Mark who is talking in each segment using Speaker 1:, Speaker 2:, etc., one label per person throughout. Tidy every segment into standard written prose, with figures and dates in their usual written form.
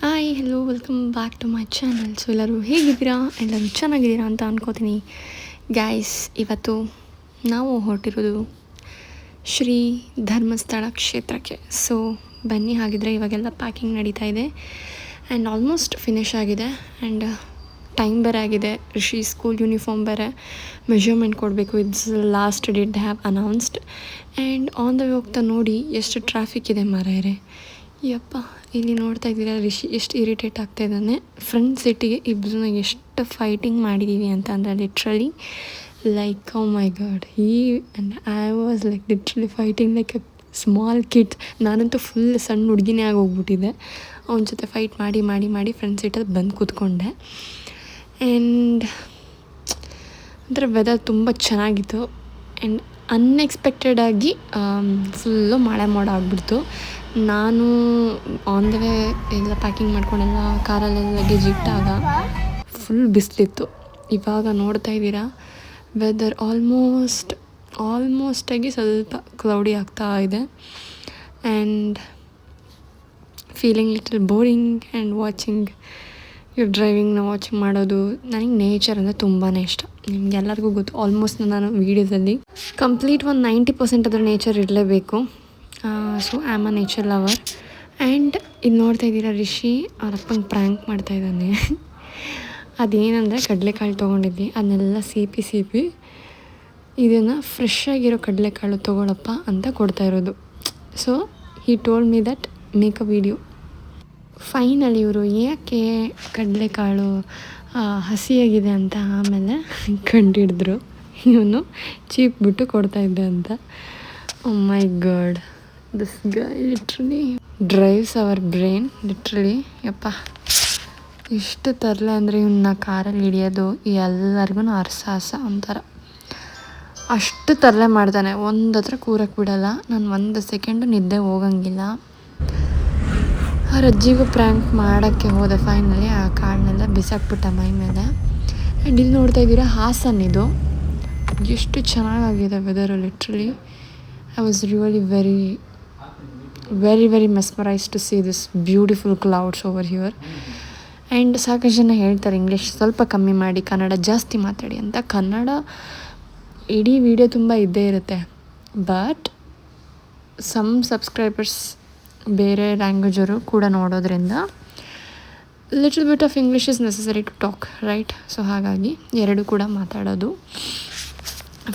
Speaker 1: Hi hello welcome back to my channel. So ಎಲ್ಲರೂ ಹೇಗಿದ್ದೀರಾ? ಎಲ್ಲರೂ ಚೆನ್ನಾಗಿದ್ದೀರಾ ಅಂತ ಅಂದ್ಕೋತೀನಿ. ಗಾಯ್ಸ್, ಇವತ್ತು ನಾವು ಹೊರಟಿರೋದು ಶ್ರೀ ಧರ್ಮಸ್ಥಳ ಕ್ಷೇತ್ರಕ್ಕೆ. ಸೊ ಬನ್ನಿ, ಹಾಗಿದ್ರೆ ಇವಾಗೆಲ್ಲ ಪ್ಯಾಕಿಂಗ್ ನಡೀತಾ ಇದೆ ಆ್ಯಂಡ್ ಆಲ್ಮೋಸ್ಟ್ ಫಿನಿಶ್ ಆಗಿದೆ. ಆ್ಯಂಡ್ ಟೈಮ್ ಬೇರೆ ಆಗಿದೆ. ರಿಷಿ ಸ್ಕೂಲ್ ಯೂನಿಫಾರ್ಮ್ ಬೇರೆ ಮೆಷರ್ಮೆಂಟ್ ಕೊಡಬೇಕು. It's last date they have announced. And on the way ಹೋಗ್ತಾ ನೋಡಿ ಎಷ್ಟು ಟ್ರಾಫಿಕ್ ಇದೆ ಮಾರಾಯರೆ. ಯಪ್ಪ, ಇಲ್ಲಿ ನೋಡ್ತಾ ಇದ್ದೀರಾ ರಿಷಿ ಎಷ್ಟು ಇರಿಟೇಟ್ ಆಗ್ತಾ ಇದ್ದಾನೆ. ಫ್ರಂಟ್ ಸೀಟಿಗೆ ಇಬ್ಬರು ಎಷ್ಟು ಫೈಟಿಂಗ್ ಮಾಡಿದ್ದೀವಿ ಅಂತ ಅಂದರೆ literally like oh my god, and I was like literally fighting like a small kid. ನಾನಂತೂ ಫುಲ್ ಸಣ್ಣ ಹುಡುಗಿನೇ ಆಗೋಗ್ಬಿಟ್ಟಿದ್ದೆ. ಅವನ ಜೊತೆ ಫೈಟ್ ಮಾಡಿ ಮಾಡಿ ಮಾಡಿ ಫ್ರಂಟ್ ಸೀಟಲ್ಲಿ ಬಂದು ಕೂತ್ಕೊಂಡೆ. ಆ್ಯಂಡ್ ಅಂದರೆ ವೆದರ್ ತುಂಬ ಚೆನ್ನಾಗಿತ್ತು. ಆ್ಯಂಡ್ ಅನ್ಎಕ್ಸ್ಪೆಕ್ಟೆಡಾಗಿ ಫುಲ್ಲು ಮಳೆ ಮೋಡ ಆಗಿಬಿಡ್ತು. ನಾನು ಆನ್ ದ ವೇ ಎಲ್ಲ ಪ್ಯಾಕಿಂಗ್ ಮಾಡ್ಕೊಂಡೆಲ್ಲ ಕಾರಲ್ಲೆಲ್ಲ ಲಗೇಜ್ ಇಟ್ಟಾಗ ಫುಲ್ ಬಿಸಿಲಿತ್ತು. ಇವಾಗ ನೋಡ್ತಾ ಇದ್ದೀರಾ ವೆದರ್ ಆಲ್ಮೋಸ್ಟಾಗಿ ಸ್ವಲ್ಪ ಕ್ಲೌಡಿ ಆಗ್ತಾ ಇದೆ. And feeling little boring and watching ಡ್ರೈವಿಂಗ್ನ ವಾಚಿಂಗ್ ಮಾಡೋದು. ನನಗೆ ನೇಚರ್ ಅಂದರೆ ತುಂಬಾ ಇಷ್ಟ. ನಿಮಗೆಲ್ಲರಿಗೂ ಗೊತ್ತು, ಆಲ್ಮೋಸ್ಟ್ ನಾನು ವೀಡಿಯೋದಲ್ಲಿ ಕಂಪ್ಲೀಟ್ ಒಂದು 90% ಅದರ ನೇಚರ್ ಇರಲೇಬೇಕು. So I am a nature lover. And ಇದು ನೋಡ್ತಾ ಇದ್ದೀರಾ ರಿಷಿ ಅವ್ರ ಅಪ್ಪಂಗೆ ಪ್ರ್ಯಾಂಕ್ ಮಾಡ್ತಾಯಿದ್ದಾನೆ. ಅದೇನಂದರೆ ಕಡಲೆಕಾಳು ತೊಗೊಂಡಿದ್ವಿ, ಅದನ್ನೆಲ್ಲ ಸೀಪಿ ಇದನ್ನು ಫ್ರೆಶ್ ಆಗಿರೋ ಕಡಲೆಕಾಳು ತೊಗೊಳಪ್ಪ ಅಂತ ಕೊಡ್ತಾ ಇರೋದು. So he told me that make a video. Finally ಇವರು ಯಾಕೆ ಕಡಲೆಕಾಳು ಹಸಿಯಾಗಿದೆ ಅಂತ ಆಮೇಲೆ ಕಂಡಿಡಿದ್ರು. ಇವನು ಚೀಪ್ ಬಿಟ್ಟು ಕೊಡ್ತಾಯಿದ್ದೆ ಅಂತ. Oh my god, this guy literally drives our brain literally. ಯಪ್ಪ, ಇಷ್ಟು ತರಲೆ ಅಂದರೆ ಇವನ್ನ ಕಾರಲ್ಲಿ ಹಿಡಿಯೋದು ಎಲ್ಲರಿಗೂ ಅರಸಾಸ ಒಂಥರ. ಅಷ್ಟು ತರಲೆ ಮಾಡ್ತಾನೆ, ಒಂದು ಹತ್ರ ಕೂರಕ್ಕೆ ಬಿಡೋಲ್ಲ. ನಾನು ಒಂದು ಸೆಕೆಂಡು ನಿದ್ದೆ ಹೋಗಂಗಿಲ್ಲ. ಅವ್ರ ಅಜ್ಜಿಗೂ ಪ್ರ್ಯಾಂಕ್ ಮಾಡೋಕ್ಕೆ ಹೋದೆ. ಫೈನಲಿ ಆ ಕಾಳನ್ನೆಲ್ಲ ಬಿಸಾಕ್ಬಿಟ್ಟ ಮೈ ಮೇಲೆ. ಆ್ಯಂಡ್ ಇಲ್ಲಿ ನೋಡ್ತಾ ಇದ್ದೀರಾ ಹಾಸನ್. ಇದು ಎಷ್ಟು ಚೆನ್ನಾಗಿದೆ weather. Literally I was really very mesmerized to see this beautiful clouds over here. And ಸಾಕಷ್ಟು ಜನ ಹೇಳ್ತಾರೆ ಇಂಗ್ಲೀಷ್ ಸ್ವಲ್ಪ ಕಮ್ಮಿ ಮಾಡಿ, ಕನ್ನಡ ಜಾಸ್ತಿ ಮಾತಾಡಿ ಅಂತ. ಕನ್ನಡ ಇಡೀ ವಿಡಿಯೋ ತುಂಬ ಇದ್ದೇ ಇರುತ್ತೆ. ಬಟ್ ಸಮ್ ಸಬ್ಸ್ಕ್ರೈಬರ್ಸ್ ಬೇರೆ ಲ್ಯಾಂಗ್ವೇಜರು ಕೂಡ ನೋಡೋದ್ರಿಂದ little bit of English is necessary to talk, right? So ಹಾಗಾಗಿ ಎರಡು ಕೂಡ ಮಾತಾಡೋದು.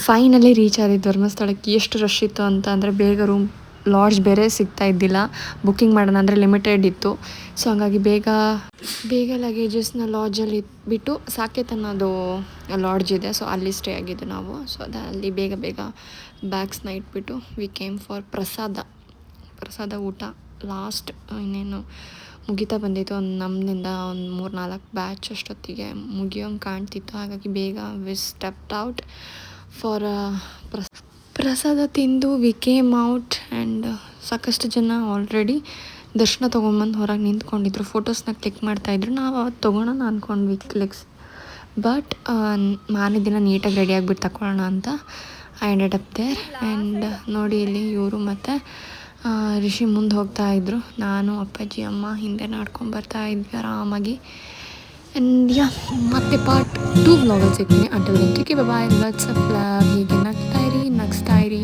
Speaker 1: ಫೈನಲಿ ರೀಚ್ ಆಗಿ ಧರ್ಮಸ್ಥಳಕ್ಕೆ. ಎಷ್ಟು ರಶ್ ಇತ್ತು ಅಂತ ಅಂದರೆ ಬೇಗ ರೂಮ್ ಲಾಡ್ಜ್ ಬೇರೆ ಸಿಗ್ತಾ ಇದ್ದಿಲ್ಲ. ಬುಕ್ಕಿಂಗ್ ಮಾಡೋಣ ಅಂದರೆ ಲಿಮಿಟೆಡ್ ಇತ್ತು. ಸೊ ಹಂಗಾಗಿ ಬೇಗ ಲಗೇಜಸ್ನ ಲಾಡ್ಜಲ್ಲಿ ಬಿಟ್ಟು ಸಾಕೇತ್ ಅನ್ನೋದು ಲಾಡ್ಜ್ ಇದೆ. ಸೊ ಅಲ್ಲಿ ಸ್ಟೇ ಆಗಿದ್ದು ನಾವು. ಸೊ ಅಲ್ಲಿ ಬೇಗ ಬ್ಯಾಗ್ಸ್ನ ಇಟ್ಬಿಟ್ಟು ವಿ ಕೇಮ್ ಫಾರ್ ಪ್ರಸಾದ ಊಟ. ಲಾಸ್ಟ್ ಇನ್ನೇನು ಮುಗಿತಾ ಬಂದಿತ್ತು. ನಮ್ಮಿಂದ ಒಂದು 3-4 ಬ್ಯಾಚ್ ಅಷ್ಟೊತ್ತಿಗೆ ಮುಗಿಯೋಂಗೆ ಕಾಣ್ತಿತ್ತು. ಹಾಗಾಗಿ ಬೇಗ ವಿ ಸ್ಟೆಪ್ಡ್ ಔಟ್ ಫಾರ್ ಪ್ರಸಾದ ತಿಂದು ವಿ ಕೇಮ್ ಔಟ್. ಆ್ಯಂಡ್ ಸಾಕಷ್ಟು ಜನ ಆಲ್ರೆಡಿ ದರ್ಶನ ತೊಗೊಂಬಂದು ಹೊರಗೆ ನಿಂತ್ಕೊಂಡಿದ್ರು, ಫೋಟೋಸ್ನ ಕ್ಲಿಕ್ ಮಾಡ್ತಾಯಿದ್ರು. ನಾವು ಅವತ್ತು ತೊಗೊಳೋಣ ಅಂದ್ಕೊಂಡ್ವಿ ಕ್ಲಿಕ್ಸ್. ಬಟ್ ಮಾರನೇ ದಿನ ನೀಟಾಗಿ ರೆಡಿಯಾಗಿಬಿಟ್ಟು ತಗೊಳ್ಳೋಣ ಅಂತ I ended up there. And ನೋಡಿ ಇಲ್ಲಿ ಇವರು ಮತ್ತು ರಿಷಿ ಮುಂದೆ ಹೋಗ್ತಾ ಇದ್ರು. ನಾನು ಅಪ್ಪಾಜಿ ಅಮ್ಮ ಹಿಂದೆ ನಡ್ಕೊಂಡು ಬರ್ತಾ ಇದ್ವಿ ಆರಾಮಾಗಿ. ಆ್ಯಂಡ್ ಯಾ, ಮತ್ತೆ ಪಾರ್ಟ್ 2 ವ್ಲಾಗಲ್ಲಿ ಸಿಗ್ತೀನಿ. Until then take care, bye, lots of love. ಹೀಗೆ ನಗ್ತಾ ಇರಿ.